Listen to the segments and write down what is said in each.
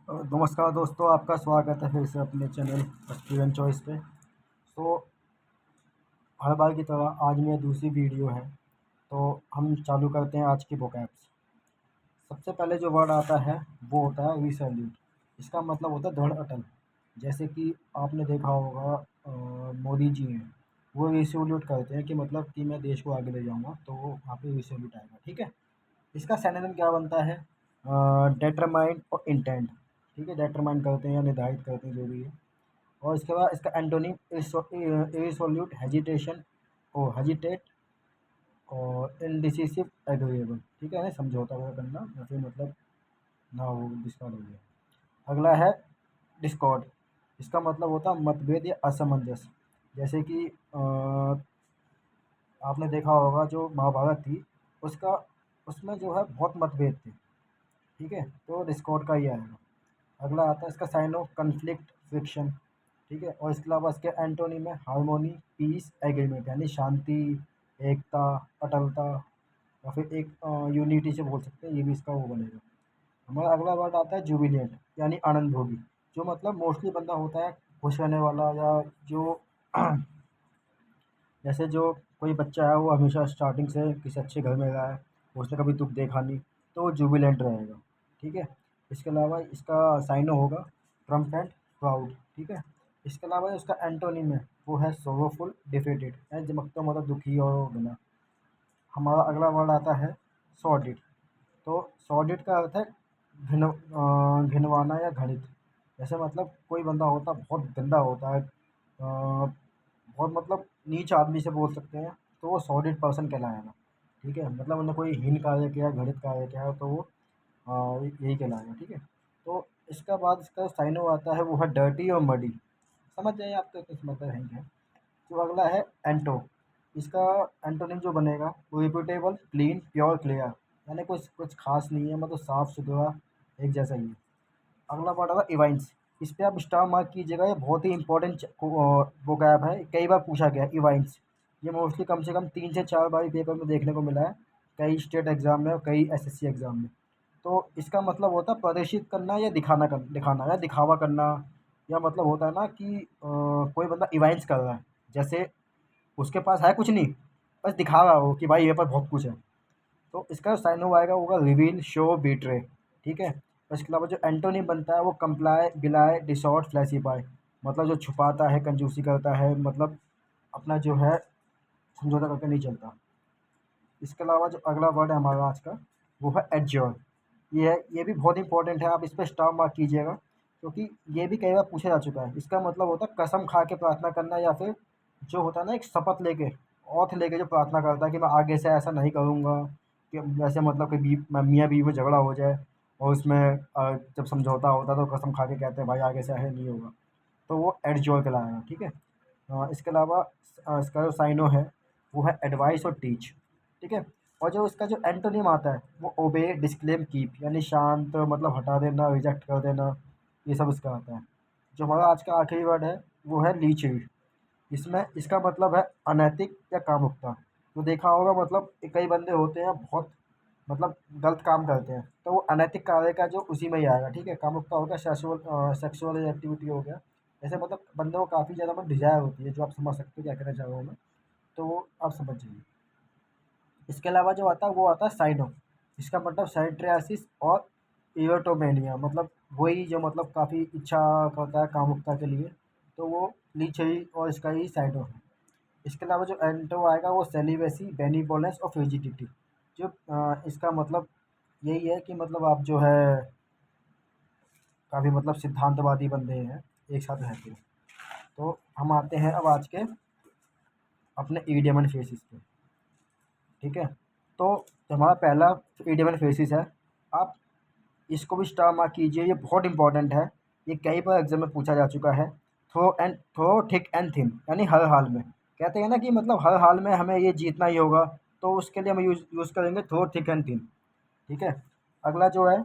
नमस्कार दोस्तों, आपका स्वागत है फिर से अपने चैनल स्टूडेंट चॉइस पे। तो हर बार की तरह आज मेरी दूसरी वीडियो है। तो हम चालू करते हैं आज की वोकैब्स। सबसे पहले जो वर्ड आता है वो होता है रिसोल्यूट। इसका मतलब होता है दृढ़ अटल। जैसे कि आपने देखा होगा, मोदी जी हैं, वो रिसोल्यूट करते हैं कि मतलब कि मैं देश को आगे ले जाऊंगा, तो वो वहाँ पे रिसोल्यूट आएगा। ठीक है। इसका सिनोनिम क्या बनता है? डेटरमाइंड और इंटेंट। ठीक है, डेटरमाइंड करते हैं या निर्धारित करते हैं, जो भी है। और इसके बाद इसका एंटोनिम इरसोल्यूट, हेजिटेशन और हेजिटेट, और इनडिसिसिव, एग्रीएबल। ठीक है ना, समझौता वगैरह करना या फिर मतलब ना हो, डिस्कॉर्ड हो गया। अगला है डिस्कॉर्ड। इसका मतलब होता है मतभेद या असमंजस। जैसे कि आपने देखा होगा जो महाभारत थी, उसका उसमें जो है बहुत मतभेद थे। ठीक है, तो डिस्कॉर्ड का ही आएगा। अगला आता है इसका साइन ऑफ कन्फ्लिक्ट, फ्रिक्शन। ठीक है, और इसके अलावा इसके एंटोनी में हार्मोनी, पीस, एग्रीमेंट, यानी शांति, एकता, अटलता, या फिर एक यूनिटी से बोल सकते हैं, ये भी इसका वो बनेगा। हमारा अगला वर्ड आता है जुबिलियंट, यानी आनंद भोगी। जो मतलब मोस्टली बंदा होता है खुश रहने वाला, या जो जैसे जो कोई बच्चा है वो हमेशा स्टार्टिंग से किसी अच्छे घर में रहा है, उसने कभी दुख देखा नहीं, तो वो जुबिलेंट रहेगा। ठीक है। इसके अलावा इसका साइनो होगा ट्रम्पेंट, प्राउड। ठीक है। इसके अलावा इसका एंटोनिम है वो है सोरोफुल, डिफीटेड, यानी जमकता मतलब दुखी और बना। हमारा अगला वर्ड आता है सॉर्डिड। तो सॉर्डिड का अर्थ है घिनवाना या घृणित। जैसे मतलब कोई बंदा होता बहुत गंदा होता है, बहुत मतलब नीच आदमी से बोल सकते हैं, तो वो सॉर्डिड पर्सन कहलाएगा। ठीक है, मतलब उन्होंने कोई हीन कार्य किया, घृणित कार्य किया है, तो वो यही कहलाएगा। ठीक है। तो इसका बाद इसका साइनो आता है वो है डर्टी और मडी। समझ जाइए, आपको कुछ मतलब है। जो अगला है एंटो। इसका एंटोनिम जो बनेगा वो रिप्यूटेबल, क्लीन, प्योर, क्लियर, यानी कुछ कुछ खास नहीं है, मतलब साफ सुथरा, एक जैसा ही है। अगला वर्ड होगा इवाइंस। इस पे आप स्टार मार्क कीजिएगा, ये बहुत ही इंपॉर्टेंट वोकैब है, कई बार पूछा गया है इवाइंस। ये मोस्टली कम से कम 3 से 4 बार पेपर में देखने को मिला है, कई स्टेट एग्जाम में और कई एसएससी एग्जाम में। तो इसका मतलब होता है प्रदर्शित करना या दिखाना या दिखावा करना। या मतलब होता है ना कि कोई बंदा इवाइंस कर रहा है, जैसे उसके पास है कुछ नहीं, बस दिखा रहा हो कि भाई ये पर बहुत कुछ है। तो इसका साइन ऑफ आएगा होगा रिवील, शो, बीट्रे। ठीक है। और इसके अलावा जो एंटोनी बनता है वो कंप्लाई, बिलाए, डिसॉर्ट, फ्लैसीफाई। मतलब जो छुपाता है, कंजूसी करता है, मतलब अपना जो है समझौता करके नहीं चलता। इसके अलावा जो अगला वर्ड है हमारा आज का, वो है एडज्योर। ये भी बहुत इंपॉर्टेंट है, आप इस पर स्टार मार्क कीजिएगा, क्योंकि ये भी कई बार पूछा जा चुका है। इसका मतलब होता है कसम खा के प्रार्थना करना, या फिर जो होता है ना एक शपथ लेके, ऑथ लेके जो प्रार्थना करता है कि मैं आगे से ऐसा नहीं करूँगा, कि जैसे मतलब कि मियाँ बीवी में झगड़ा हो जाए, और उसमें जब समझौता होता है तो कसम खा के कहते हैं भाई आगे से ऐसा नहीं होगा, तो वो एडज्योर कहलाएगा। ठीक है। इसके अलावा इसका जो साइनो है वो है एडवाइस और टीच। ठीक है। और जो इसका जो एंटोनिम आता है वो ओबे, डिस्क्लेम, कीप, यानी शांत, मतलब हटा देना, रिजेक्ट कर देना, ये सब इसका आता है। जो हमारा आज का आखिरी वर्ड है वो है लीचीड। इसमें इसका मतलब है अनैतिक या कामुकता। तो देखा होगा मतलब कई बंदे होते हैं बहुत मतलब गलत काम करते हैं, तो वो अनैतिक कार्य का जो उसी में ही आएगा। ठीक है। कामुकता हो गया, सेक्सुअल एक्टिविटी हो गया। ऐसे मतलब बंदे को काफ़ी ज़्यादा मतलब डिज़ायर होती है, जो आप समझ सकते हो क्या कहना चाह रहा हूँ मैं। तो वो आप समझ जाइए। इसके अलावा जो आता है वो आता है साइनो। इसका मतलब साइट्रियासिस और इरोटोमेनिया, मतलब वही जो मतलब काफ़ी इच्छा करता है कामुकता के लिए, तो वो लीचई और इसका ही साइनो है। इसके अलावा जो एंटो आएगा वो सेलिवेसी, बेनिवोलेंस और फ्रिजिडिटी। जो इसका मतलब यही है कि मतलब आप जो है काफ़ी मतलब सिद्धांतवादी बंदे हैं, एक साथ रहते हैं। तो हम आते हैं अब आज के अपने ईडियम एंड फेसिस पे। ठीक है। तो जो हमारा पहला ईडियम एंड फेसिस है, आप इसको भी स्टार मार्क कीजिए, ये बहुत इंपॉर्टेंट है। ये कई बार एग्जाम में पूछा जा चुका है। थ्रो थिक एंड थिन, यानी हर हाल में। कहते हैं ना कि मतलब हर हाल में हमें ये जीतना ही होगा, तो उसके लिए हम यूज़ करेंगे थ्रो थिक एंड थिन। ठीक है। अगला जो है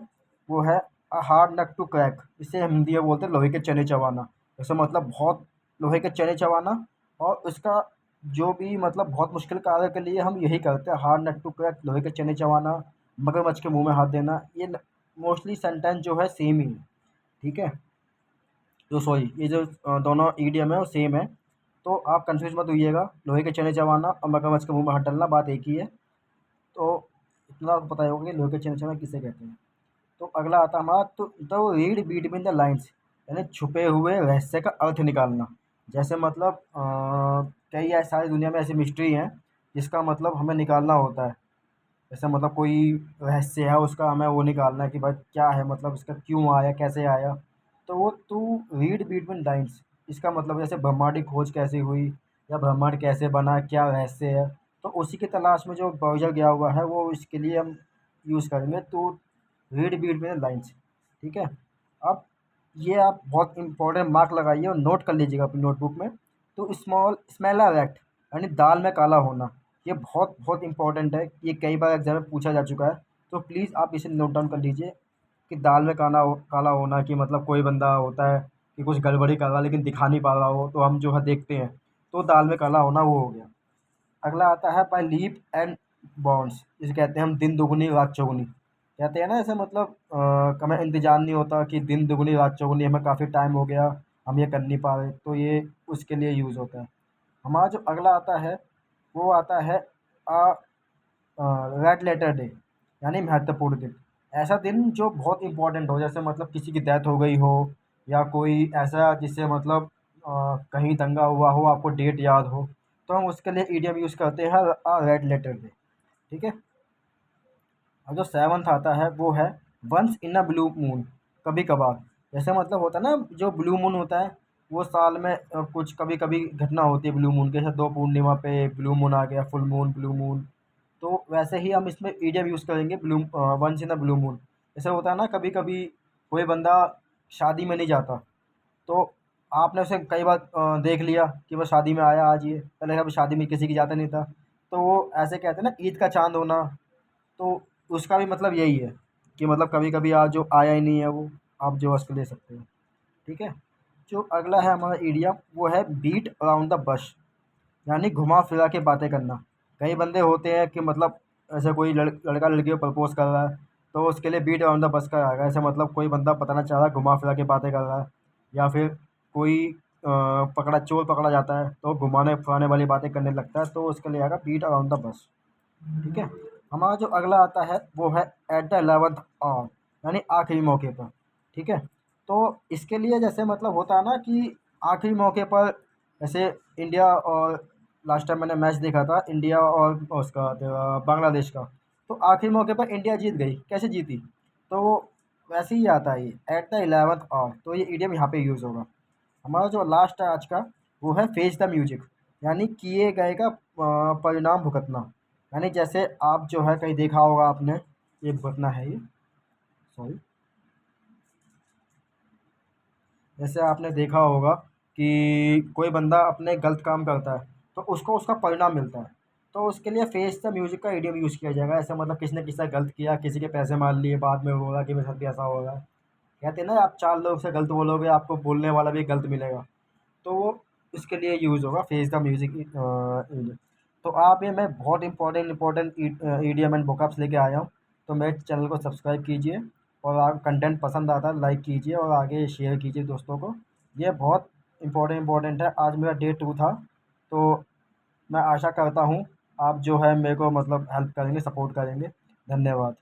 वो है a hard nut to crack. इसे हम हिंदी में बोलते हैं लोहे के चने चबाना। ऐसा मतलब बहुत लोहे के चने चबाना। और उसका जो भी मतलब बहुत मुश्किल कार्य के लिए हम यही करते हैं, हार्ड नट टू क्रैक, लोहे के चने चबाना, मगरमच्छ के मुंह में हाथ देना। ये मोस्टली सेंटेंस जो है सेम ही है। ठीक है। जो सॉरी ये जो दोनों ईडीएम है वो सेम है। तो आप कंफ्यूज मत होइएगा, लोहे के चने चबाना और मगरमच्छ के मुंह में हाथ डालना बात एक ही है। तो इतना आपको पता ही होगा कि लोहे के चने चबाना किसे कहते हैं। तो अगला आता है हमारा, तो रीड बिटवीन द लाइन्स, यानी छुपे हुए रहस्य का अर्थ निकालना। जैसे मतलब कई सारी दुनिया में ऐसी मिस्ट्री हैं जिसका मतलब हमें निकालना होता है। जैसे मतलब कोई रहस्य है उसका हमें वो निकालना है कि भाई क्या है, मतलब इसका क्यों आया, कैसे आया। तो वो टू रीड बिटवीन लाइन्स, इसका मतलब जैसे ब्रह्मांड की खोज कैसे हुई या ब्रह्मांड कैसे बना, क्या रहस्य है। तो उसी की तलाश में जो ब्राउज़र गया हुआ है वो इसके लिए हम यूज़ करेंगे। तो रीड बिटवीन लाइन्स, ठीक है। अब ये आप बहुत इंपॉर्टेंट मार्क लगाइए और नोट कर लीजिएगा अपनी नोटबुक में। तो स्मेल अ रैट, यानी दाल में काला होना, ये बहुत बहुत इंपॉर्टेंट है। ये कई बार एग्जाम में पूछा जा चुका है। तो प्लीज़ आप इसे नोट डाउन कर लीजिए कि दाल में काला होना, कि मतलब कोई बंदा होता है कि कुछ गड़बड़ी कर रहा है लेकिन दिखा नहीं पा रहा हो, तो हम जो है देखते हैं, तो दाल में काला होना वो हो गया। अगला आता है बाय लीप एंड बाउंड्स, जिसे कहते हैं हम दिन दुगनी रात चौगुनी। कहते हैं ना ऐसे मतलब हमें इंतजार नहीं होता कि दिन दुगनी रात चौगुनी, हमें काफ़ी टाइम हो गया, हम ये कर नहीं पा रहे, तो ये उसके लिए यूज़ होता है। हमारा जो अगला आता है वो आता है रेड लेटर डे, यानी महत्वपूर्ण दिन। ऐसा दिन जो बहुत इंपॉर्टेंट हो, जैसे मतलब किसी की डेथ हो गई हो या कोई ऐसा जिससे मतलब कहीं दंगा हुआ हो, आपको डेट याद हो, तो हम उसके लिए ईडियम यूज़ करते हैं रेड लेटर डे, ठीक है। और जो सेवन्थ आता है वो है once in a blue moon, कभी कभार। जैसे मतलब होता है ना, जो ब्लू मून होता है वो साल में कुछ कभी कभी घटना होती है ब्लू मून के, जैसे दो पूर्णिमा पे ब्लू मून आ गया, फुल मून, ब्लू मून। तो वैसे ही हम इसमें ईडियम यूज़ करेंगे blue, once in a blue moon. जैसे होता है ना कभी कभी कोई बंदा शादी में नहीं जाता, तो आपने उसे कई बार देख लिया कि वो शादी में आया आज, ये पहले कभी शादी में किसी की जाता नहीं था। तो वो ऐसे कहते हैं ना ईद का चांद होना। तो उसका भी मतलब यही है कि मतलब कभी कभी आज जो आया ही नहीं है वो आप जो उसको ले सकते हो, ठीक है। जो अगला है हमारा ईडियम वो है बीट अराउंड द बश, यानी घुमा फिरा के बातें करना। कई बंदे होते हैं कि मतलब ऐसे कोई लड़का लड़की को प्रपोज कर रहा है, तो उसके लिए बीट अराउंड द बस का आएगा। ऐसे मतलब कोई बंदा पता चाह रहा है, घुमा फिरा के बातें कर रहा है। या फिर कोई पकड़ा चोर पकड़ा जाता है तो घुमाने फिराने वाली बातें करने लगता है, तो उसके लिए आएगा बीट अराउंड द बस, ठीक है। हमारा जो अगला आता है वो है एट द 11th आवर, यानी आखिरी मौके पर, ठीक है। तो इसके लिए जैसे मतलब होता है ना कि आखिरी मौके पर, जैसे इंडिया और लास्ट टाइम मैंने मैच देखा था इंडिया और उसका बांग्लादेश का। तो आखिरी मौके पर इंडिया जीत गई, कैसे जीती, तो वो वैसे ही आता है ये एट द 11th आवर। तो ये इडियम यहाँ पे यूज़ होगा। हमारा जो लास्ट है आज का वो है फेस द म्यूजिक, यानी किए गए का परिणाम भुगतना। यानी जैसे आप जो है कहीं देखा होगा आपने, ये भुगतना है ये, सॉरी। जैसे आपने देखा होगा कि कोई बंदा अपने गलत काम करता है तो उसको उसका परिणाम मिलता है। तो उसके लिए फेस द म्यूजिक का इडियम यूज़ किया जाएगा। ऐसा मतलब किसी ने किसी से गलत किया, किसी के पैसे मार लिए, बाद में होगा कि मेरे साथ भी ऐसा होगा। कहते हैं ना आप चार लोग से गलत बोलोगे आपको बोलने वाला भी गलत मिलेगा। तो वो इसके लिए यूज़ होगा फेस द म्यूजिक ईडियम। तो आप ये मैं बहुत important important idiom and vocabs लेके आया हूँ। तो मेरे चैनल को सब्सक्राइब कीजिए, और आप कंटेंट पसंद आता है लाइक कीजिए और आगे शेयर कीजिए दोस्तों को। ये बहुत इंपॉर्टेंट इंपॉर्टेंट है। आज मेरा डे 2 था, तो मैं आशा करता हूँ आप जो है मेरे को मतलब हेल्प करेंगे, सपोर्ट करेंगे। धन्यवाद।